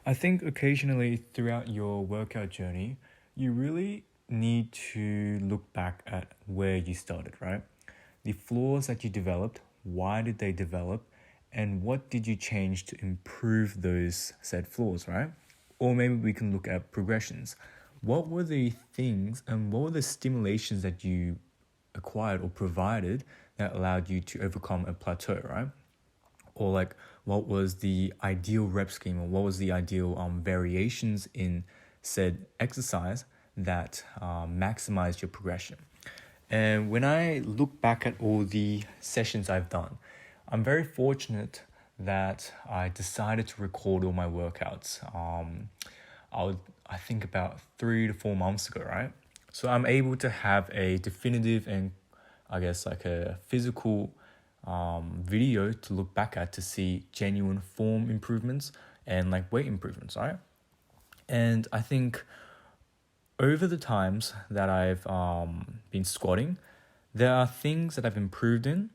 I think occasionally throughout your workout journey, you really need to look back at where you started, right? The flaws that you developed, why did they develop, and what did you change to improve those said flaws, right? Or maybe we can look at progressions. What were the things and what were the stimulations that you acquired or provided that allowed you to overcome a plateau, right? Or like what was the ideal rep scheme or what was the ideal variations in said exercise that maximized your progression. And when I look back at all the sessions I've done, I'm very fortunate that I decided to record all my workouts. I think about 3 to 4 months ago, right? So I'm able to have a definitive and I guess like a physical video to look back at to see genuine form improvements and like weight improvements, right? And I think over the times that I've been squatting, there are things that I've improved in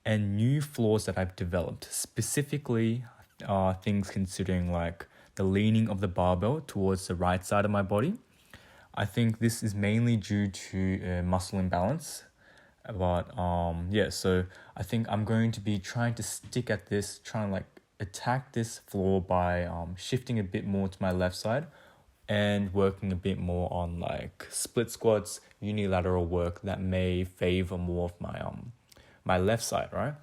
and new flaws that I've developed, specifically things considering like the leaning of the barbell towards the right side of my body. I think this is mainly due to muscle imbalance. But yeah, so I think I'm going to be trying to stick at this, trying to like attack this flaw by shifting a bit more to my left side and working a bit more on like split squats, unilateral work that may favor more of my left side, right?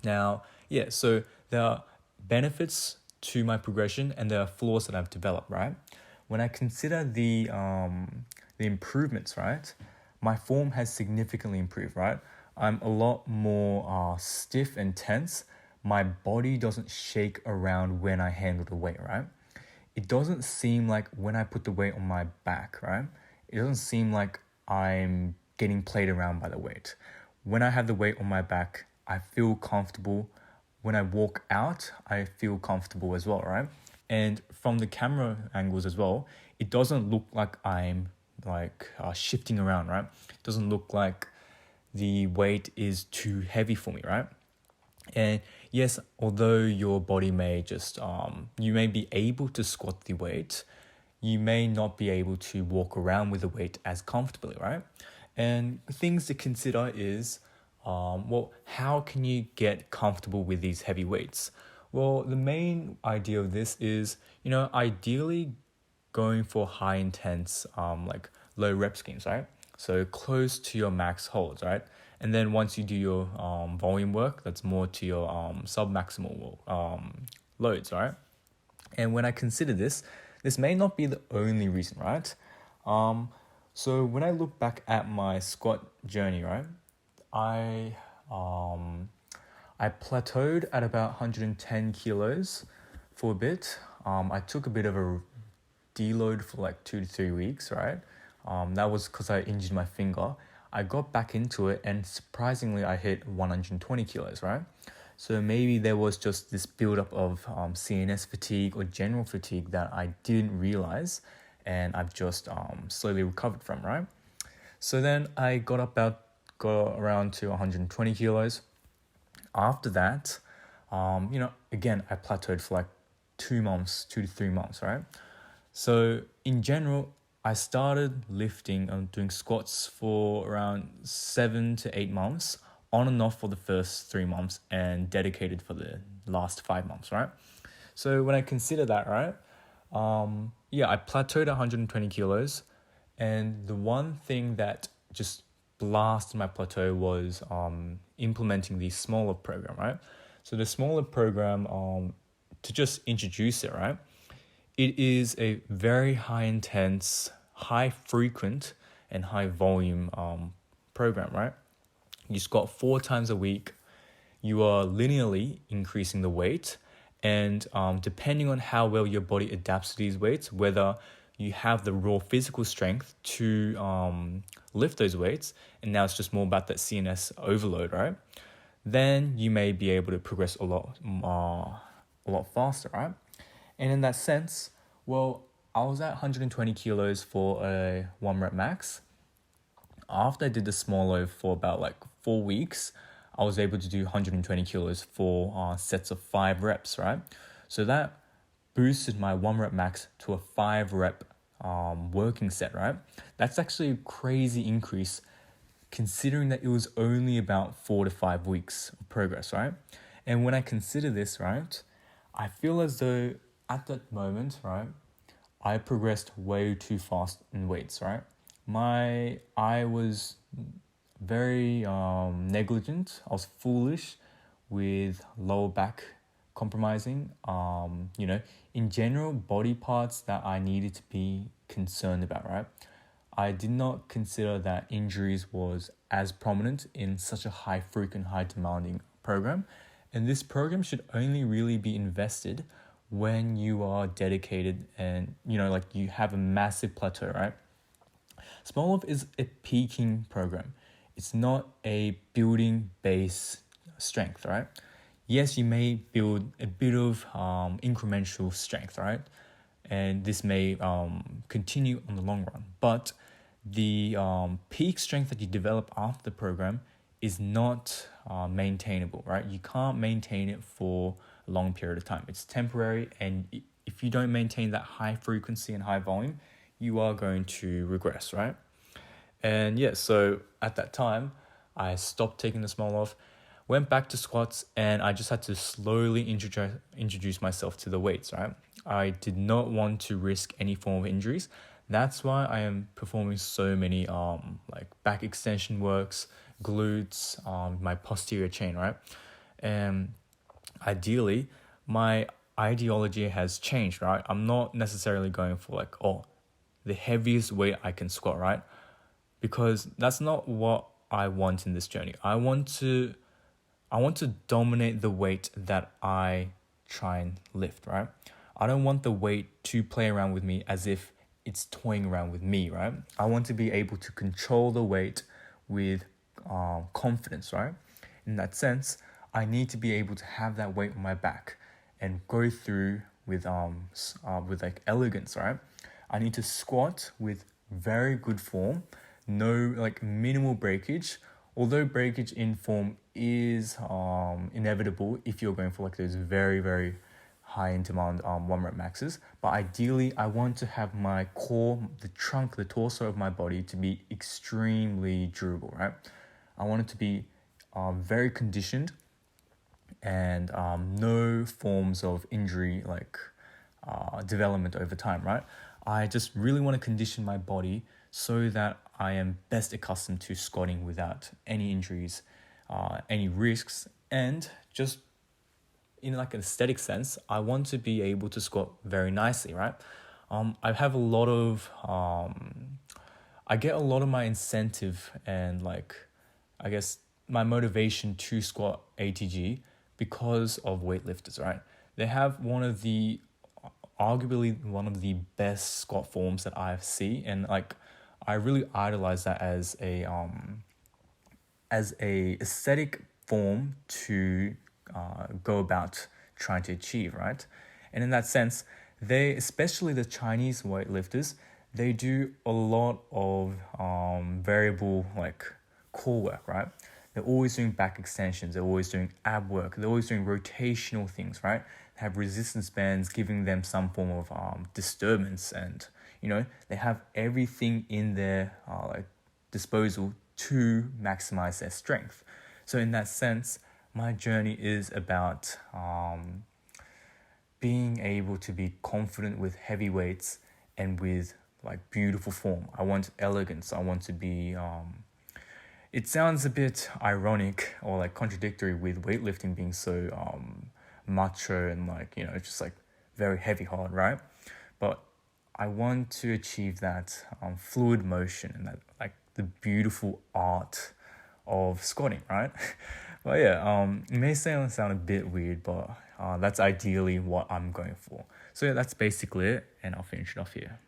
Now, yeah, so there are benefits to my progression and there are flaws that I've developed, right? When I consider the improvements, right? My form has significantly improved, right? I'm a lot more stiff and tense. My body doesn't shake around when I handle the weight, right? It doesn't seem like when I put the weight on my back, right? It doesn't seem like I'm getting played around by the weight. When I have the weight on my back, I feel comfortable. When I walk out, I feel comfortable as well, right? And from the camera angles as well, it doesn't look like I'm like shifting around, right? It doesn't look like the weight is too heavy for me, right? And yes, although your body may just you may be able to squat the weight, you may not be able to walk around with the weight as comfortably, right? And things to consider is well, how can you get comfortable with these heavy weights? Well, the main idea of this is, ideally going for high intense, like low rep schemes, right? So close to your max holds, right? And then once you do your volume work, that's more to your sub-maximal loads, right? And when I consider this may not be the only reason, right? So when I look back at my squat journey, right, I plateaued at about 110 kilos for a bit. I took a bit of a deload for like 2 to 3 weeks, right? That was because I injured my finger. I got back into it and surprisingly I hit 120 kilos, right? So maybe there was just this buildup of CNS fatigue or general fatigue that I didn't realize and I've just slowly recovered from, right? So then I got around to 120 kilos. After that, again, I plateaued for like 2 to 3 months, right? So in general, I started lifting and doing squats for around 7 to 8 months, on and off for the first 3 months and dedicated for the last 5 months, right? So when I consider that, right, I plateaued at 120 kilos. And the one thing that just blasted my plateau was implementing the smaller program, right? So the smaller program, to just introduce it, right? It is a very high intense, high frequent, and high volume program, right? You squat 4 times a week. You are linearly increasing the weight. And depending on how well your body adapts to these weights, whether you have the raw physical strength to lift those weights, and now it's just more about that CNS overload, right? Then you may be able to progress a lot faster, right? And in that sense, well, I was at 120 kilos for a 1 rep max. After I did the small load for about like 4 weeks, I was able to do 120 kilos for sets of 5 reps, right? So that boosted my 1 rep max to a 5 rep working set, right? That's actually a crazy increase considering that it was only about 4 to 5 weeks of progress, right? And when I consider this, right, I feel as though at that moment, right, I progressed way too fast in weights, right? I was very negligent. I was foolish with lower back compromising. In general, body parts that I needed to be concerned about, right? I did not consider that injuries was as prominent in such a high frequent, high demanding program. And this program should only really be invested when you are dedicated and, like you have a massive plateau, right? Small Off is a peaking program. It's not a building base strength, right? Yes, you may build a bit of incremental strength, right? And this may continue on the long run. But the peak strength that you develop after the program is not maintainable, right? You can't maintain it for a long period of time. It's temporary, and if you don't maintain that high frequency and high volume, you are going to regress, right? And yeah, so at that time, I stopped taking the Small Off, went back to squats, and I just had to slowly introduce myself to the weights, right? I did not want to risk any form of injuries. That's why I am performing so many like back extension works, glutes, my posterior chain, right? And ideally, my ideology has changed, right? I'm not necessarily going for like, the heaviest weight I can squat, right? Because that's not what I want in this journey. I want to dominate the weight that I try and lift, right? I don't want the weight to play around with me as if it's toying around with me, right? I want to be able to control the weight with confidence, right? In that sense, I need to be able to have that weight on my back and go through with like elegance, right? I need to squat with very good form, no like minimal breakage. Although breakage in form is inevitable if you're going for like those very, very high in demand 1 rep maxes, but ideally I want to have my core, the trunk, the torso of my body to be extremely durable, right? I want it to be very conditioned and no forms of injury like development over time, right? I just really want to condition my body so that I am best accustomed to squatting without any injuries, any risks, and just in like an aesthetic sense, I want to be able to squat very nicely, right? I have a lot of, I get a lot of my incentive and like, I guess my motivation to squat ATG because of weightlifters, right? They have arguably one of the best squat forms that I see, and like I really idolize that as a aesthetic form to go about trying to achieve, right? And in that sense, especially the Chinese weightlifters, they do a lot of variable like core work, right? They're always doing back extensions, they're always doing ab work, they're always doing rotational things, right? They have resistance bands giving them some form of disturbance, and they have everything in their like disposal to maximize their strength. So in that sense, my journey is about being able to be confident with heavy weights and with like beautiful form. I want elegance. I want to be it sounds a bit ironic or like contradictory with weightlifting being so macho and like just like very heavy hard, right? But I want to achieve that fluid motion and that like the beautiful art of squatting, right? But yeah, it may sound a bit weird, but that's ideally what I'm going for. So yeah, that's basically it, and I'll finish it off here.